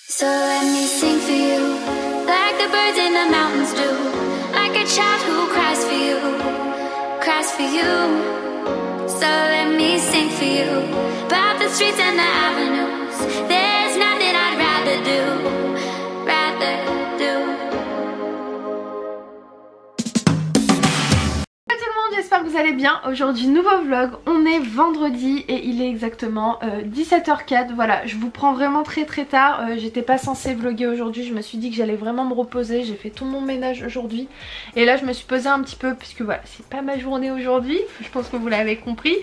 So let me sing for you, like the birds in the mountains do, like a child who cries for you, cries for you. So let me sing for you, about the streets and the avenues. There's nothing I'd rather do, rather do. J'espère que vous allez bien. Aujourd'hui nouveau vlog, on est vendredi et il est exactement 17h04. Voilà, je vous prends vraiment très tard. J'étais pas censée vlogger aujourd'hui, je me suis dit que j'allais vraiment me reposer. J'ai fait tout mon ménage aujourd'hui et là je me suis posée un petit peu puisque voilà, c'est pas ma journée aujourd'hui, je pense que vous l'avez compris.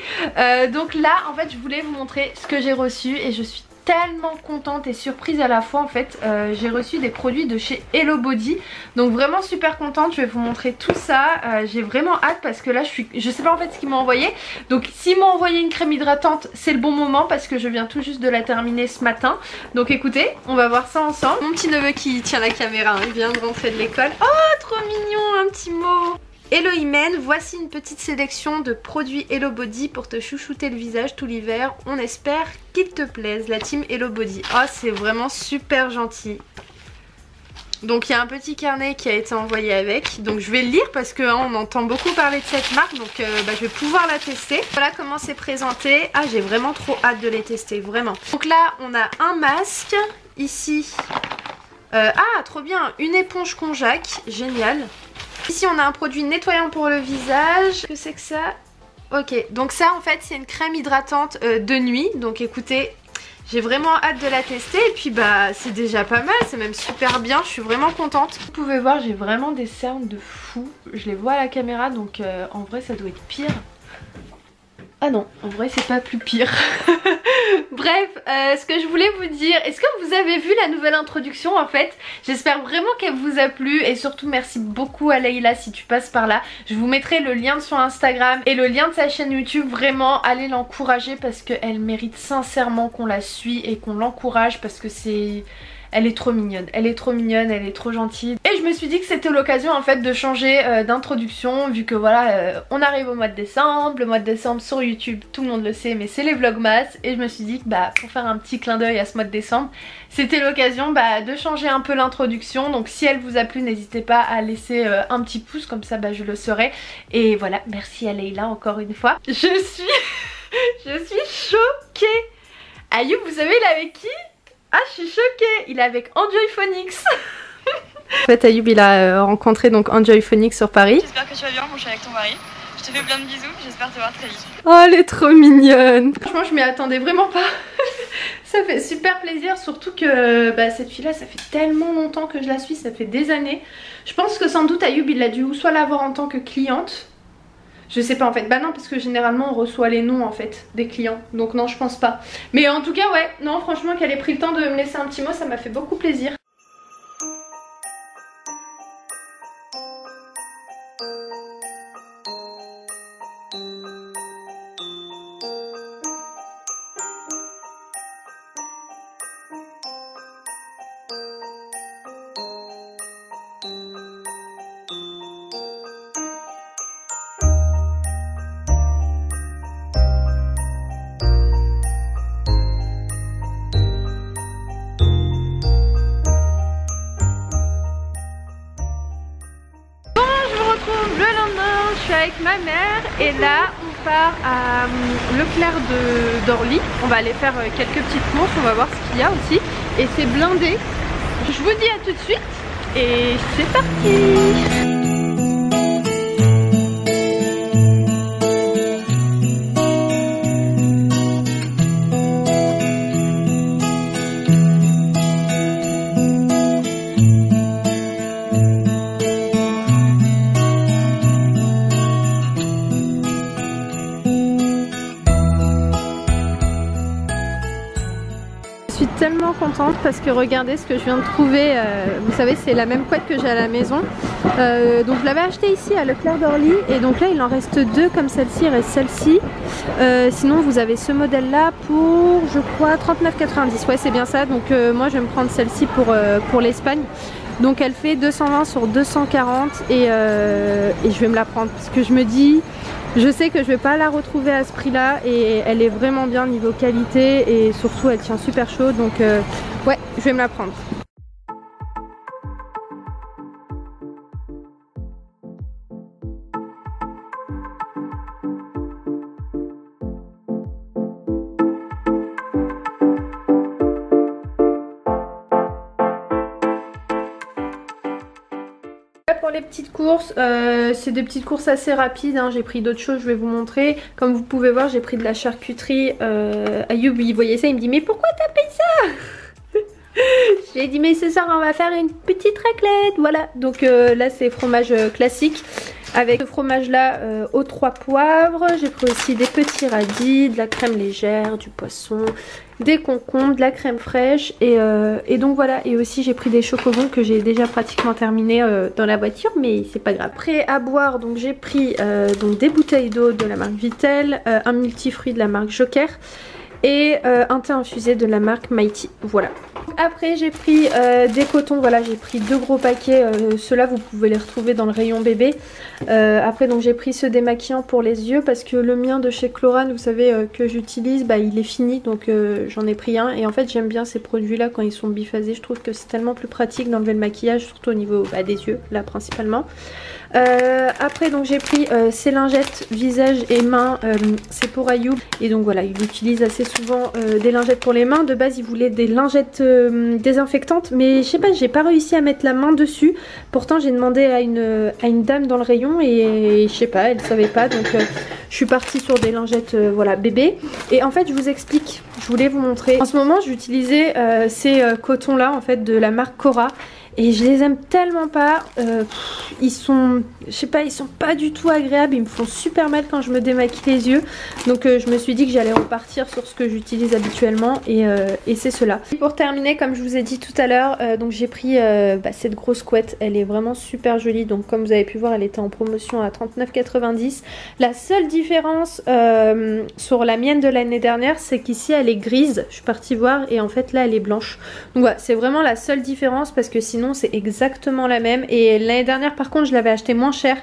Donc là en fait je voulais vous montrer ce que j'ai reçu et je suis tellement contente et surprise à la fois en fait. J'ai reçu des produits de chez Hello Body, donc vraiment super contente. Je vais vous montrer tout ça. J'ai vraiment hâte parce que là je sais pas en fait ce qu'ils m'ont envoyé, donc s'ils m'ont envoyé une crème hydratante c'est le bon moment parce que je viens tout juste de la terminer ce matin. Donc écoutez, on va voir ça ensemble. Mon petit neveu qui tient la caméra, hein, il vient de rentrer de l'école. Oh trop mignon, un petit mot. Hello Imen, voici une petite sélection de produits Hello Body pour te chouchouter le visage tout l'hiver. On espère qu'ils te plaisent, la team Hello Body. Oh c'est vraiment super gentil. Donc il y a un petit carnet qui a été envoyé avec. Donc je vais le lire parce que hein, on entend beaucoup parler de cette marque. Donc je vais pouvoir la tester. Voilà comment c'est présenté. Ah j'ai vraiment trop hâte de les tester, vraiment. Donc là on a un masque. Ici, ah trop bien, une éponge konjac, génial. Ici on a un produit nettoyant pour le visage. Que c'est que ça? Ok, donc ça en fait c'est une crème hydratante de nuit. Donc écoutez, j'ai vraiment hâte de la tester. Et puis bah c'est déjà pas mal, c'est même super bien, je suis vraiment contente. Vous pouvez voir j'ai vraiment des cernes de fou. Je les vois à la caméra donc en vrai ça doit être pire. Ah non, en vrai c'est pas plus pire. Bref, ce que je voulais vous dire, est-ce que vous avez vu la nouvelle introduction en fait? J'espère vraiment qu'elle vous a plu et surtout merci beaucoup à Leïla si tu passes par là. Je vous mettrai le lien de son Instagram et le lien de sa chaîne YouTube. Vraiment, allez l'encourager parce qu'elle mérite sincèrement qu'on la suit et qu'on l'encourage parce que c'est... Elle est trop mignonne, elle est trop mignonne, elle est trop gentille. Et je me suis dit que c'était l'occasion en fait de changer d'introduction vu que voilà, on arrive au mois de décembre. Le mois de décembre sur YouTube, tout le monde le sait, mais c'est les vlogmas. Et je me suis dit que bah, pour faire un petit clin d'œil à ce mois de décembre, c'était l'occasion bah, de changer un peu l'introduction. Donc si elle vous a plu, n'hésitez pas à laisser un petit pouce, comme ça bah, je le saurai. Et voilà, merci à Leïla encore une fois. Je suis choquée. Ayoub, vous savez il est avec qui? Ah je suis choquée, il est avec Enjoy Phonics. En fait Ayoub il a rencontré donc Enjoy Phonics sur Paris. J'espère que tu vas bien, moi je suis avec ton mari. Je te fais plein de bisous, j'espère te voir très vite. Oh elle est trop mignonne. Franchement je m'y attendais vraiment pas. Ça fait super plaisir, surtout que bah, cette fille là ça fait tellement longtemps que je la suis, ça fait des années. Je pense que sans doute Ayoub il a dû ou soit l'avoir en tant que cliente. Je sais pas en fait, bah non parce que généralement on reçoit les noms en fait des clients, donc non je pense pas. Mais en tout cas ouais, non franchement qu'elle ait pris le temps de me laisser un petit mot, ça m'a fait beaucoup plaisir. Avec ma mère et là on part à Leclerc d'Orly. On va aller faire quelques petites courses, on va voir ce qu'il y a aussi et c'est blindé. Je vous dis à tout de suite et c'est parti. Je suis tellement contente parce que regardez ce que je viens de trouver. Vous savez c'est la même couette que j'ai à la maison. Donc je l'avais acheté ici à Leclerc d'Orly et donc là il en reste deux comme celle-ci, il reste celle-ci. Sinon vous avez ce modèle là pour je crois 39,90. Ouais c'est bien ça, donc moi je vais me prendre celle-ci pour l'Espagne. Donc elle fait 220 sur 240 et je vais me la prendre parce que je me dis Je sais que je vais pas la retrouver à ce prix là et elle est vraiment bien niveau qualité et surtout elle tient super chaud donc ouais, je vais me la prendre. Pour les petites courses, c'est des petites courses assez rapides, hein. J'ai pris d'autres choses, je vais vous montrer. Comme vous pouvez voir, j'ai pris de la charcuterie. Ayoub, il voyait ça, il me dit mais pourquoi t'as payé ça? Je lui ai dit mais ce soir on va faire une petite raclette, voilà. Donc là c'est fromage classique. Avec ce fromage là aux 3 poivres, j'ai pris aussi des petits radis, de la crème légère, du poisson, des concombres, de la crème fraîche et donc voilà. Et aussi j'ai pris des chocobons que j'ai déjà pratiquement terminé dans la voiture, mais c'est pas grave. Après à boire, donc j'ai pris donc des bouteilles d'eau de la marque Vittel, un multifruit de la marque Joker et un thé infusé de la marque Mighty, voilà. Après j'ai pris des cotons, voilà, j'ai pris 2 gros paquets, ceux-là vous pouvez les retrouver dans le rayon bébé. Après donc j'ai pris ce démaquillant pour les yeux parce que le mien de chez Chlorane, vous savez que j'utilise, bah il est fini, donc j'en ai pris un. Et en fait j'aime bien ces produits là quand ils sont biphasés, je trouve que c'est tellement plus pratique d'enlever le maquillage, surtout au niveau des yeux là principalement. Après donc j'ai pris ces lingettes visage et mains, c'est pour Ayoub et donc voilà, il utilise assez souvent des lingettes pour les mains. De base il voulait des lingettes désinfectantes, mais je sais pas, j'ai pas réussi à mettre la main dessus. Pourtant j'ai demandé à une dame dans le rayon et je sais pas, elle savait pas, donc je suis partie sur des lingettes voilà bébé. Et en fait je vous explique, je voulais vous montrer. En ce moment j'utilisais ces cotons là en fait de la marque Cora. Et je les aime tellement pas, ils sont, je sais pas, ils sont pas du tout agréables, ils me font super mal quand je me démaquille les yeux. Donc je me suis dit que j'allais repartir sur ce que j'utilise habituellement et c'est cela. Et pour terminer, comme je vous ai dit tout à l'heure, donc j'ai pris cette grosse couette, elle est vraiment super jolie. Donc comme vous avez pu voir, elle était en promotion à 39,90 €. La seule différence sur la mienne de l'année dernière, c'est qu'ici elle est grise, je suis partie voir, et en fait là elle est blanche. Donc voilà, c'est vraiment la seule différence parce que sinon c'est exactement la même. Et l'année dernière par contre je l'avais acheté moins cher,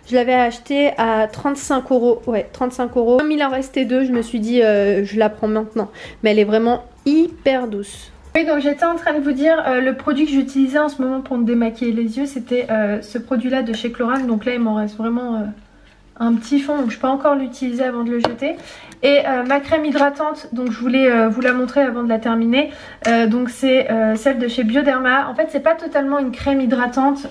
je l'avais acheté à 35 €, ouais 35 €. Comme il en restait 2, je me suis dit je la prends maintenant, mais elle est vraiment hyper douce. Oui, donc j'étais en train de vous dire le produit que j'utilisais en ce moment pour me démaquiller les yeux, c'était ce produit là de chez Chlorane. Donc là il m'en reste vraiment un petit fond, donc je peux encore l'utiliser avant de le jeter. Et ma crème hydratante, donc je voulais vous la montrer avant de la terminer. Donc c'est celle de chez Bioderma. En fait c'est pas totalement une crème hydratante,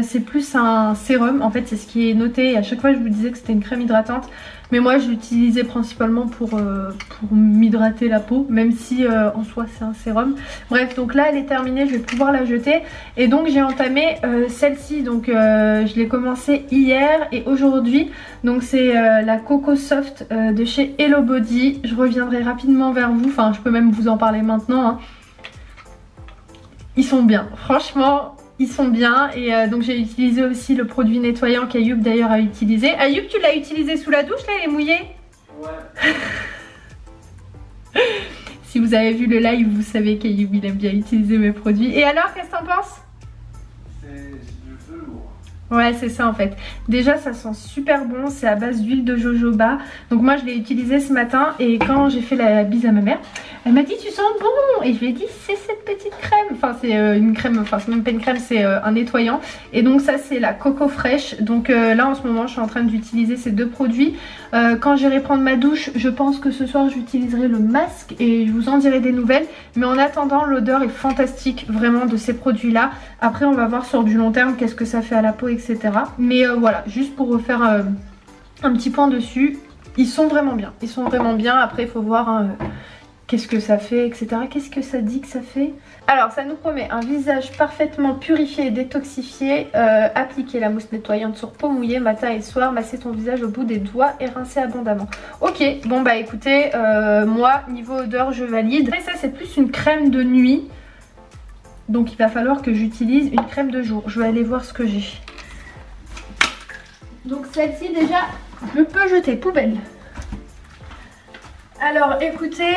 c'est plus un sérum. En fait c'est ce qui est noté et à chaque fois je vous disais que c'était une crème hydratante. Mais moi je l'utilisais principalement pour m'hydrater la peau, même si en soi c'est un sérum. Bref, donc là elle est terminée, je vais pouvoir la jeter. Et donc j'ai entamé celle-ci, donc je l'ai commencé hier et aujourd'hui. Donc c'est la Coco Soft de chez Hello Body. Je reviendrai rapidement vers vous, enfin je peux même vous en parler maintenant, hein. Ils sont bien, franchement ils sont bien. Et donc j'ai utilisé aussi le produit nettoyant qu'Ayoub d'ailleurs a utilisé. Ayoub, tu l'as utilisé sous la douche là, il est mouillé? Ouais. Si vous avez vu le live, vous savez qu'Ayoub il aime bien utiliser mes produits. Et alors, qu'est-ce que t'en penses? C'est du velours. Ouais, c'est ça en fait. Déjà ça sent super bon, c'est à base d'huile de jojoba. Donc moi je l'ai utilisé ce matin et quand j'ai fait la bise à ma mère, elle m'a dit tu sens bon. Et je lui ai dit c'est cette petite crème. Enfin c'est une crème, enfin c'est même pas une crème, c'est un nettoyant. Et donc ça c'est la Coco Fresh. Donc là en ce moment je suis en train d'utiliser ces deux produits. Quand j'irai prendre ma douche, je pense que ce soir j'utiliserai le masque et je vous en dirai des nouvelles. Mais en attendant, l'odeur est fantastique vraiment de ces produits là. Après on va voir sur du long terme qu'est-ce que ça fait à la peau, etc. Mais voilà, juste pour refaire un petit point dessus, ils sont vraiment bien. Ils sont vraiment bien. Après il faut voir hein, qu'est-ce que ça fait, etc. Qu'est-ce que ça dit que ça fait? Alors ça nous promet un visage parfaitement purifié et détoxifié. Appliquer la mousse nettoyante sur peau mouillée matin et soir. Masser ton visage au bout des doigts et rincer abondamment. Ok, bon bah écoutez, moi niveau odeur je valide. Et ça c'est plus une crème de nuit. Donc il va falloir que j'utilise une crème de jour. Je vais aller voir ce que j'ai. Donc celle-ci déjà je peux jeter poubelle. Alors écoutez,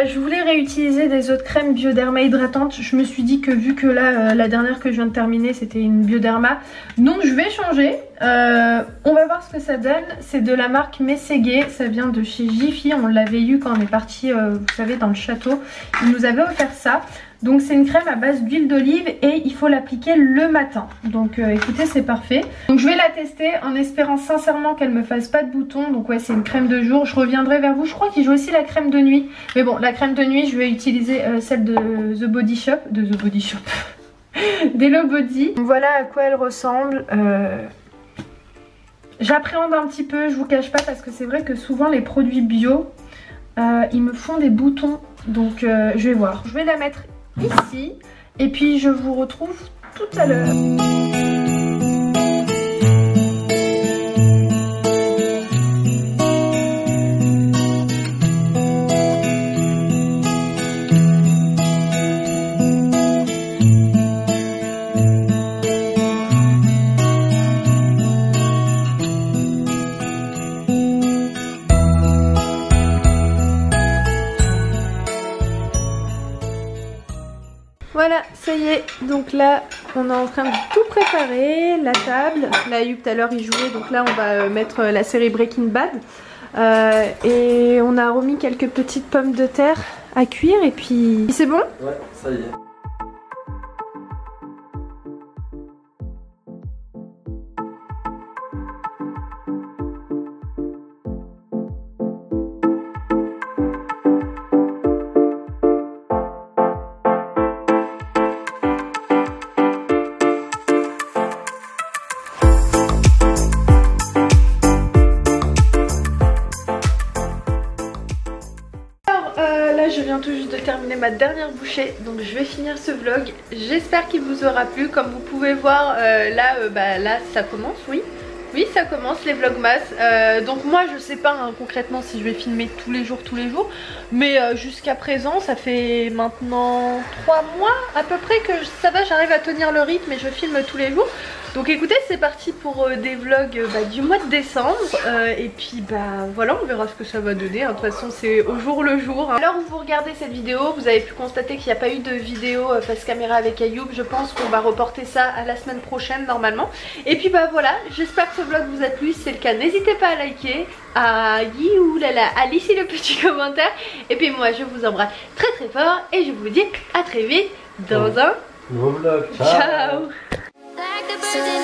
je voulais réutiliser des autres crèmes Bioderma hydratantes. Je me suis dit que vu que là, la dernière que je viens de terminer, c'était une Bioderma. Donc je vais changer. On va voir ce que ça donne. C'est de la marque Mességué. Ça vient de chez Jiffy. On l'avait eu quand on est parti, vous savez, dans le château. Ils nous avaient offert ça. Donc c'est une crème à base d'huile d'olive et il faut l'appliquer le matin. Donc écoutez, c'est parfait. Donc je vais la tester en espérant sincèrement qu'elle me fasse pas de boutons. Donc ouais, c'est une crème de jour. Je reviendrai vers vous. Je crois qu'il joue aussi la crème de nuit. Mais bon, la crème de nuit, je vais utiliser celle de The Body Shop. d'Hello Body. Donc voilà à quoi elle ressemble. J'appréhende un petit peu, je vous cache pas, parce que c'est vrai que souvent les produits bio, ils me font des boutons. Donc je vais voir. Je vais la mettre ici et puis je vous retrouve tout à l'heure. Voilà, ça y est, donc là on est en train de tout préparer, la table, là Ayoub tout à l'heure il jouait, donc là on va mettre la série Breaking Bad et on a remis quelques petites pommes de terre à cuire et puis c'est bon? Ouais, ça y est. Je viens tout juste de terminer ma dernière bouchée, donc je vais finir ce vlog. J'espère qu'il vous aura plu. Comme vous pouvez voir, là ça commence, oui ça commence les vlogmas. Donc moi je sais pas hein, concrètement si je vais filmer tous les jours, mais jusqu'à présent ça fait maintenant 3 mois à peu près que ça va, j'arrive à tenir le rythme et je filme tous les jours. Donc écoutez, c'est parti pour des vlogs du mois de décembre et puis voilà, on verra ce que ça va donner, hein. De toute façon c'est au jour le jour, hein. Alors où vous regardez cette vidéo, vous avez pu constater qu'il n'y a pas eu de vidéo face caméra avec Ayoub. Je pense qu'on va reporter ça à la semaine prochaine normalement. Et puis voilà, j'espère que ce vlog vous a plu. Si c'est le cas, n'hésitez pas à liker, à laisser le petit commentaire. Et puis moi je vous embrasse très très fort et je vous dis à très vite dans un nouveau vlog. Ciao. Like the birds in